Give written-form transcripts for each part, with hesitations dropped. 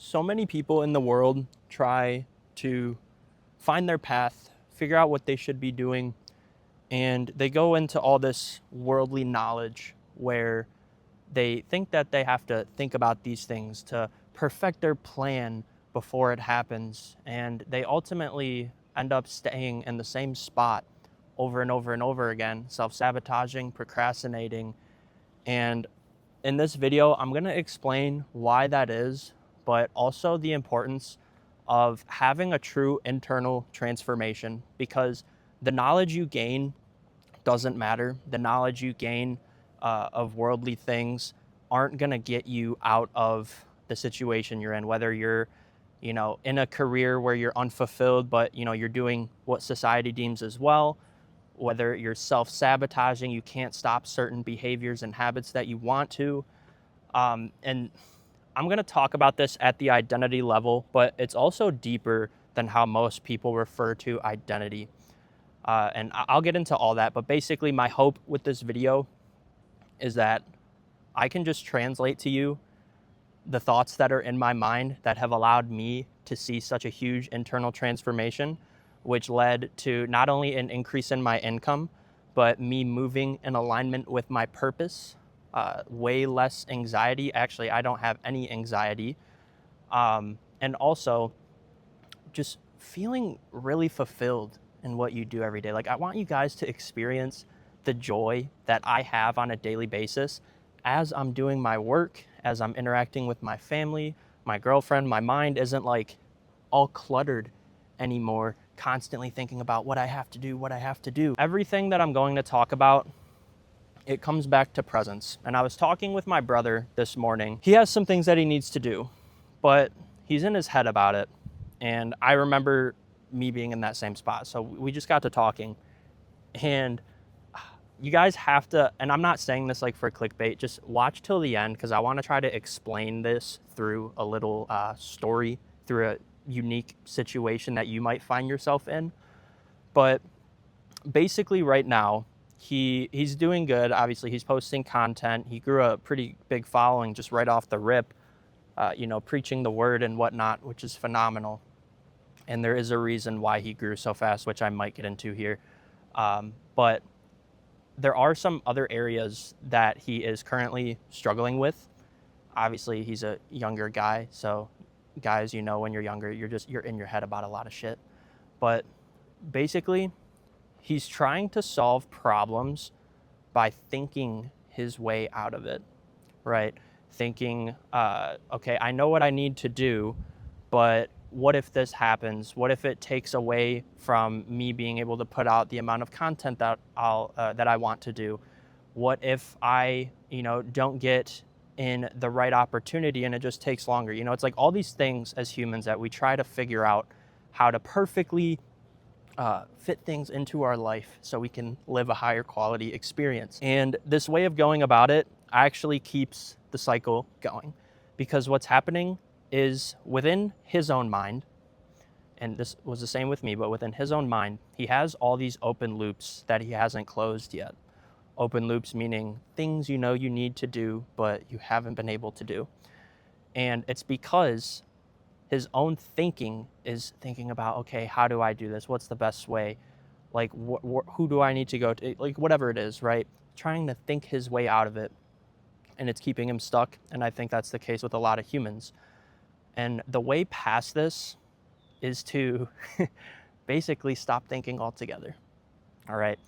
So many people in the world try to find their path, figure out what they should be doing, and they go into all this worldly knowledge where they think that they have to think about these things to perfect their plan before it happens. And they ultimately end up staying in the same spot over and over and over again, self sabotaging, procrastinating. And in this video, I'm going to explain why that is, but also the importance of having a true internal transformation, because the knowledge you gain doesn't matter. The knowledge you gain of worldly things aren't going to get you out of the situation you're in, whether you're in a career where you're unfulfilled, but you're doing what society deems as well, whether you're self-sabotaging, you can't stop certain behaviors and habits that you want to. And I'm going to talk about this at the identity level, but it's also deeper than how most people refer to identity. And I'll get into all that, but basically my hope with this video is that I can just translate to you the thoughts that are in my mind that have allowed me to see such a huge internal transformation, which led to not only an increase in my income, but me moving in alignment with my purpose, way less anxiety. Actually, I don't have any anxiety. And also just feeling really fulfilled in what you do every day. Like, I want you guys to experience the joy that I have on a daily basis as I'm doing my work, as I'm interacting with my family, my girlfriend. My mind isn't like all cluttered anymore, constantly thinking about what I have to do, what I have to do. Everything that I'm going to talk about, it comes back to presence. And I was talking with my brother this morning. He has some things that he needs to do, but he's in his head about it. And I remember me being in that same spot. So we just got to talking, and you guys have to, and I'm not saying this like for clickbait, just watch till the end, because I want to try to explain this through a little story, through a unique situation that you might find yourself in. But basically right now, he's doing good. Obviously, he's posting content. He grew a pretty big following just right off the rip, preaching the word and whatnot, which is phenomenal. And there is a reason why he grew so fast, which I might get into here. But there are some other areas that he is currently struggling with. Obviously, he's a younger guy. So guys, when you're younger, you're in your head about a lot of shit. But basically, he's trying to solve problems by thinking his way out of it, right? Thinking, okay, I know what I need to do, but what if this happens? What if it takes away from me being able to put out the amount of content that I want to do? What if I, don't get in the right opportunity and it just takes longer? It's like all these things as humans that we try to figure out how to perfectly fit things into our life so we can live a higher quality experience. And this way of going about it actually keeps the cycle going, because what's happening is within his own mind, and this was the same with me, but within his own mind, he has all these open loops that he hasn't closed yet. Open loops meaning things you need to do, but you haven't been able to do. And it's because his own thinking is thinking about, okay, how do I do this? What's the best way? Like, who do I need to go to? Like, whatever it is, right? Trying to think his way out of it. And it's keeping him stuck. And I think that's the case with a lot of humans. And the way past this is to basically stop thinking altogether. All right.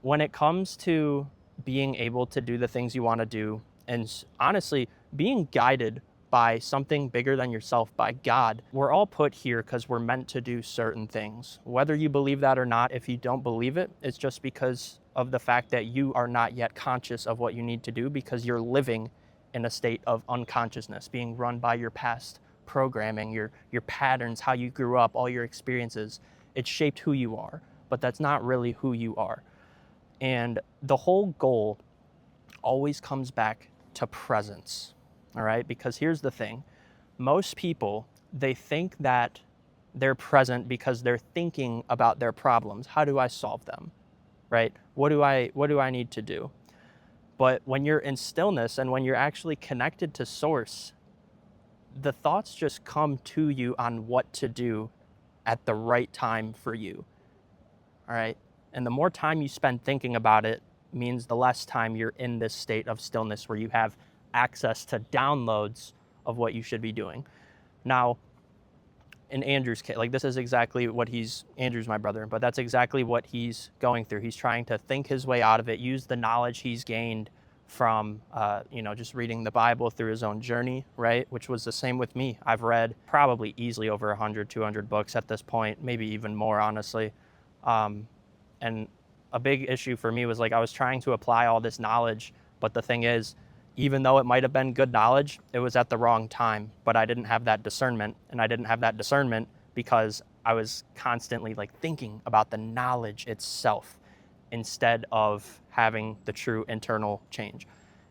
When it comes to being able to do the things you want to do, and honestly, being guided by something bigger than yourself, by God, we're all put here because we're meant to do certain things. Whether you believe that or not, if you don't believe it, it's just because of the fact that you are not yet conscious of what you need to do, because you're living in a state of unconsciousness, being run by your past programming, your patterns, how you grew up, all your experiences. It shaped who you are, but that's not really who you are. And the whole goal always comes back to presence, all right? Because here's the thing. Most people, they think that they're present because they're thinking about their problems. How do I solve them, right? What do I need to do? But when you're in stillness and when you're actually connected to source, the thoughts just come to you on what to do at the right time for you. All right. And the more time you spend thinking about it means the less time you're in this state of stillness where you have access to downloads of what you should be doing. Now, in Andrew's case, like this is exactly what Andrew's my brother, but that's exactly what he's going through. He's trying to think his way out of it, use the knowledge he's gained from, just reading the Bible through his own journey, right? Which was the same with me. I've read probably easily over 100, 200 books at this point, maybe even more, honestly. And a big issue for me was like I was trying to apply all this knowledge, but the thing is, even though it might have been good knowledge, it was at the wrong time, but I didn't have that discernment. And I didn't have that discernment because I was constantly like thinking about the knowledge itself instead of having the true internal change.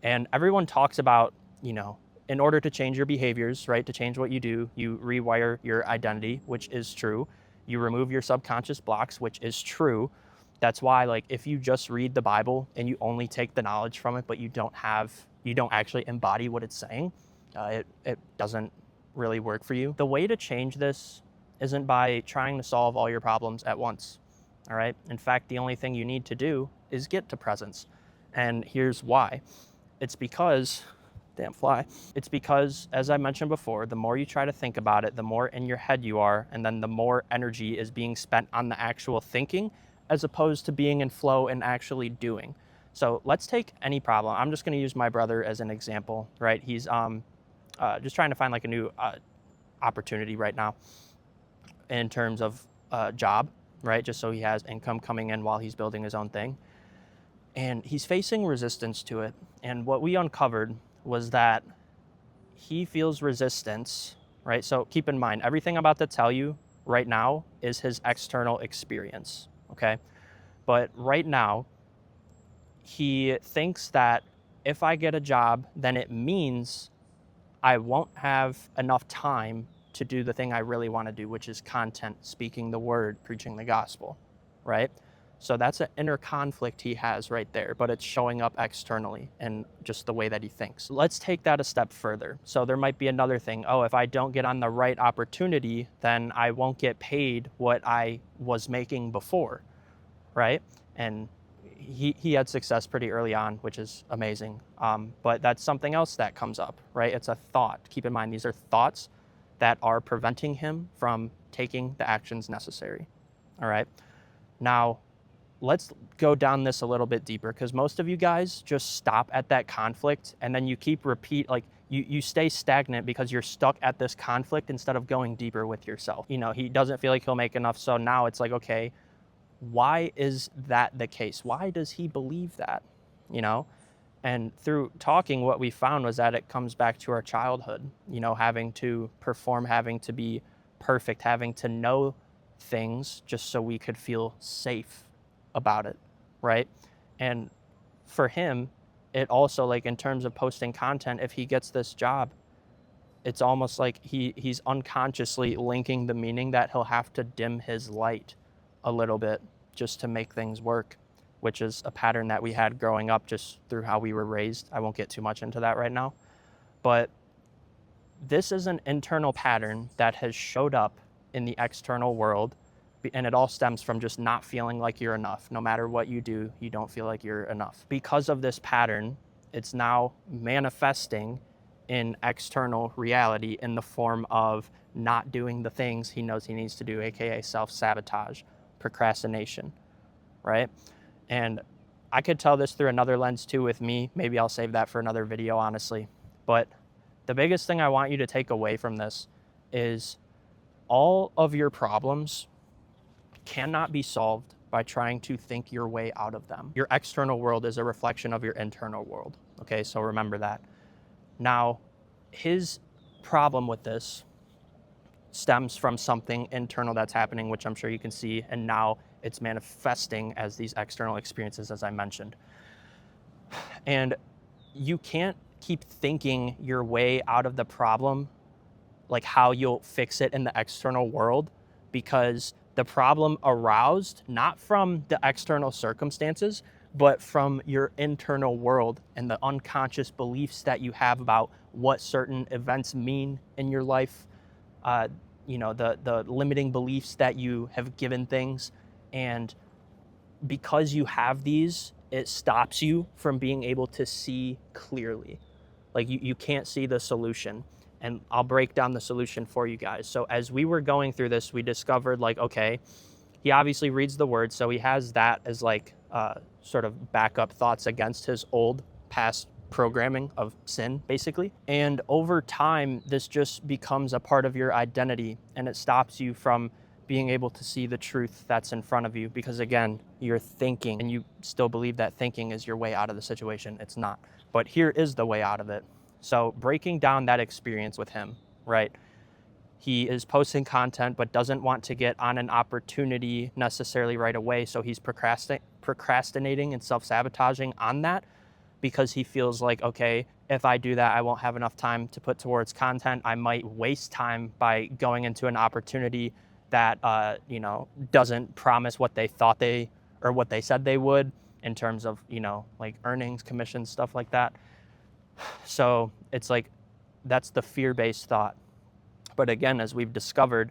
And everyone talks about, in order to change your behaviors, right, to change what you do, you rewire your identity, which is true. You remove your subconscious blocks, which is true. That's why, like, if you just read the Bible and you only take the knowledge from it, but you don't actually embody what it's saying, it doesn't really work for you. The way to change this isn't by trying to solve all your problems at once, all right? In fact, the only thing you need to do is get to presence. And here's why. It's because, as I mentioned before, the more you try to think about it, the more in your head you are, and then the more energy is being spent on the actual thinking as opposed to being in flow and actually doing. So let's take any problem. I'm just going to use my brother as an example, right? He's just trying to find like a new opportunity right now in terms of job, right? Just so he has income coming in while he's building his own thing. And he's facing resistance to it. And what we uncovered was that he feels resistance, right? So keep in mind, everything I'm about to tell you right now is his external experience, okay? But right now, he thinks that if I get a job, then it means I won't have enough time to do the thing I really want to do, which is content, speaking the word, preaching the gospel, right? So that's an inner conflict he has right there, but it's showing up externally and just the way that he thinks. Let's take that a step further. So there might be another thing. Oh, if I don't get on the right opportunity, then I won't get paid what I was making before, right? And he had success pretty early on, which is amazing. But that's something else that comes up, right? It's a thought. Keep in mind, these are thoughts that are preventing him from taking the actions necessary, all right? Now, let's go down this a little bit deeper because most of you guys just stop at that conflict and then you keep you stay stagnant because you're stuck at this conflict instead of going deeper with yourself. He doesn't feel like he'll make enough. So now it's like, okay, why is that the case? Why does he believe that? And through talking, what we found was that it comes back to our childhood, having to perform, having to be perfect, having to know things just so we could feel safe about it, right? And for him, it also, like in terms of posting content, if he gets this job, it's almost like he's unconsciously linking the meaning that he'll have to dim his light a little bit just to make things work, which is a pattern that we had growing up just through how we were raised. I won't get too much into that right now, but this is an internal pattern that has showed up in the external world, and it all stems from just not feeling like you're enough. No matter what you do, you don't feel like you're enough. Because of this pattern, it's now manifesting in external reality in the form of not doing the things he knows he needs to do, aka self-sabotage, procrastination, right? And I could tell this through another lens too with me. Maybe I'll save that for another video, honestly. But the biggest thing I want you to take away from this is all of your problems cannot be solved by trying to think your way out of them. Your external world is a reflection of your internal world, okay? So remember that. Now, his problem with this stems from something internal that's happening, which I'm sure you can see, and now it's manifesting as these external experiences, as I mentioned. And you can't keep thinking your way out of the problem, like how you'll fix it in the external world, because the problem aroused not from the external circumstances, but from your internal world and the unconscious beliefs that you have about what certain events mean in your life, the limiting beliefs that you have given things. And because you have these, it stops you from being able to see clearly. Like you can't see the solution. And I'll break down the solution for you guys. So as we were going through this, we discovered like, okay, he obviously reads the word. So he has that as like sort of backup thoughts against his old past programming of sin, basically. And over time, this just becomes a part of your identity, and it stops you from being able to see the truth that's in front of you, because again, you're thinking and you still believe that thinking is your way out of the situation. It's not. But here is the way out of it. So breaking down that experience with him, right? He is posting content but doesn't want to get on an opportunity necessarily right away. So he's procrastinating and self-sabotaging on that, because he feels like, okay, if I do that, I won't have enough time to put towards content. I might waste time by going into an opportunity that doesn't promise what they thought or what they said they would in terms of like earnings, commissions, stuff like that. So it's like that's the fear-based thought. But again, as we've discovered,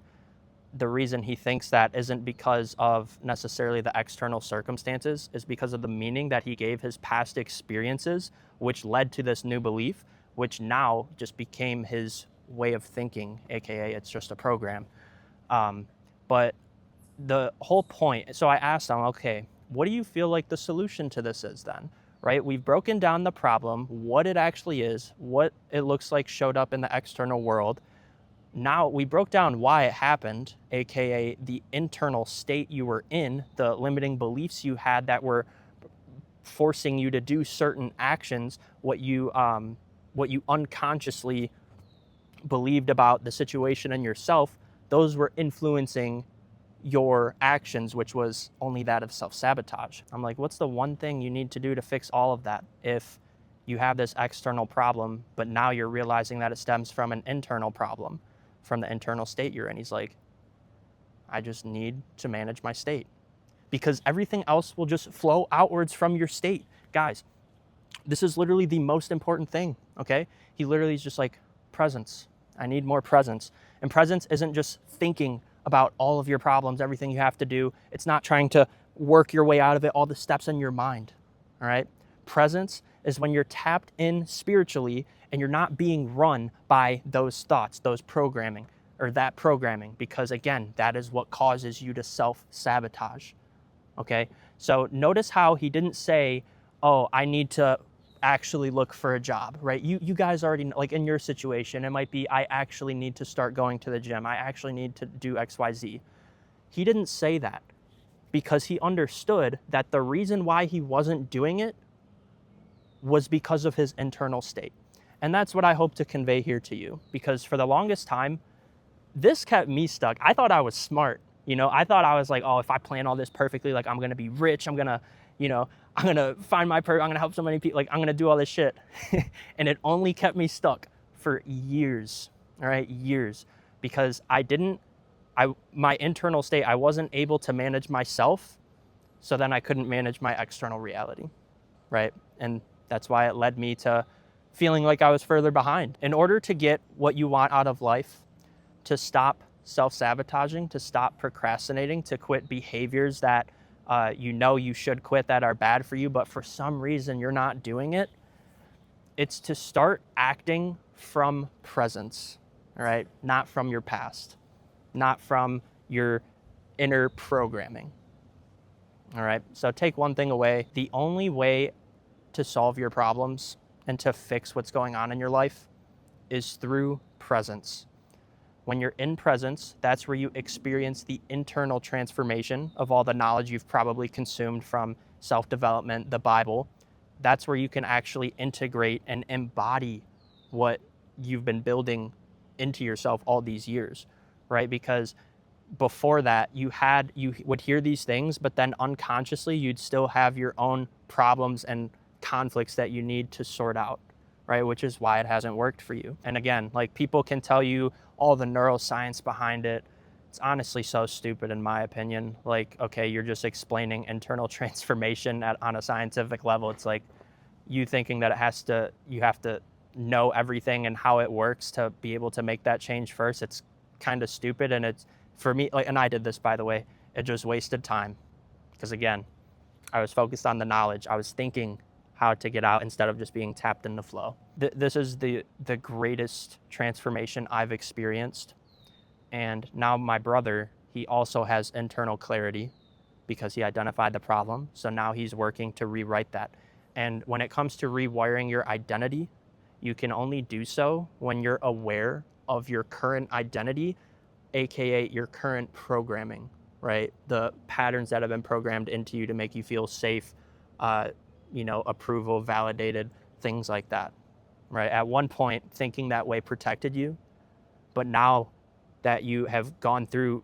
the reason he thinks that isn't because of necessarily the external circumstances, is because of the meaning that he gave his past experiences, which led to this new belief, which now just became his way of thinking, aka it's just a program. But the whole point, so I asked him, okay, what do you feel like the solution to this is then? Right? We've broken down the problem, what it actually is, what it looks like showed up in the external world. Now we broke down why it happened, aka the internal state you were in, the limiting beliefs you had that were forcing you to do certain actions, what you unconsciously believed about the situation and yourself. Those were influencing your actions, which was only that of self-sabotage. I'm like, what's the one thing you need to do to fix all of that if you have this external problem, but now you're realizing that it stems from an internal problem, from the internal state you're in? He's like, I just need to manage my state, because everything else will just flow outwards from your state. Guys, this is literally the most important thing, okay? He literally is just like, presence. I need more presence. And presence isn't just thinking about all of your problems, everything you have to do. It's not trying to work your way out of it, all the steps in your mind, all right? Presence is when you're tapped in spiritually and you're not being run by those thoughts, those programming, or that programming, because again, that is what causes you to self-sabotage, okay? So notice how he didn't say, oh, I need to actually look for a job, right? You guys already, like in your situation, it might be, I actually need to start going to the gym. I actually need to do XYZ. He didn't say that because he understood that the reason why he wasn't doing it was because of his internal state. And that's what I hope to convey here to you, because for the longest time, this kept me stuck. I thought I was smart. I thought I was like, oh, if I plan all this perfectly, like I'm going to be rich. I'm going to, I'm going to find my I'm going to help so many people. Like I'm going to do all this shit. And it only kept me stuck for years. All right. Years. Because my internal state, I wasn't able to manage myself. So then I couldn't manage my external reality. Right. And that's why it led me to feeling like I was further behind. In order to get what you want out of life, to stop self-sabotaging, to stop procrastinating, to quit behaviors that you should quit that are bad for you, but for some reason you're not doing it, it's to start acting from presence, all right? Not from your past, not from your inner programming, all right? So take one thing away. The only way to solve your problems and to fix what's going on in your life is through presence. When you're in presence, that's where you experience the internal transformation of all the knowledge you've probably consumed from self-development, the Bible. That's where you can actually integrate and embody what you've been building into yourself all these years, right? Because before that, you would hear these things, but then unconsciously, you'd still have your own problems and conflicts that you need to sort out, right? Which is why it hasn't worked for you. And again, like people can tell you all the neuroscience behind it, It's honestly so stupid in my opinion. Like, okay, you're just explaining internal transformation on a scientific level. It's like you thinking that you have to know everything and how it works to be able to make that change first. It's kind of stupid. And it's, for me, like, and I did this, by the way, it just wasted time. Because again, I was focused on the knowledge. I was thinking how to get out instead of just being tapped in the flow. This is the greatest transformation I've experienced. And now my brother, he also has internal clarity because he identified the problem. So now he's working to rewrite that. And when it comes to rewiring your identity, you can only do so when you're aware of your current identity, AKA your current programming, right? The patterns that have been programmed into you to make you feel safe, approval, validated, things like that, right? At one point, thinking that way protected you, but now that you have gone through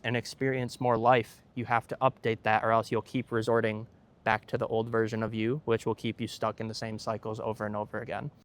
and experienced more life, you have to update that, or else you'll keep resorting back to the old version of you, which will keep you stuck in the same cycles over and over again.